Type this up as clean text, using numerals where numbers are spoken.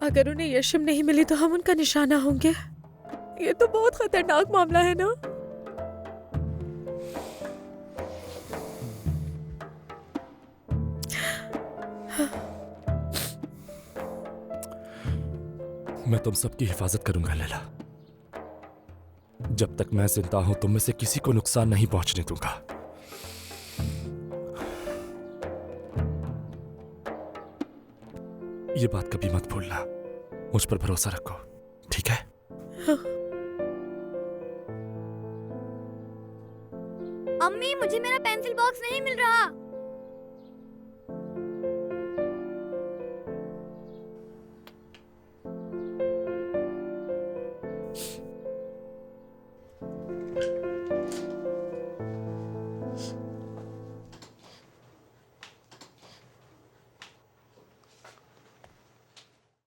अगर उन्हें यशम नहीं मिली तो हम उनका निशाना होंगे। ये तो बहुत खतरनाक मामला है ना। मैं तुम सबकी हिफाजत करूंगा लैला। जब तक मैं जिंदा हूं तुम में से किसी को नुकसान नहीं पहुंचने दूंगा। ये बात कभी मत भूलना। मुझ पर भरोसा रखो, ठीक है? अम्मी, मुझे मेरा पेंसिल बॉक्स नहीं मिल रहा।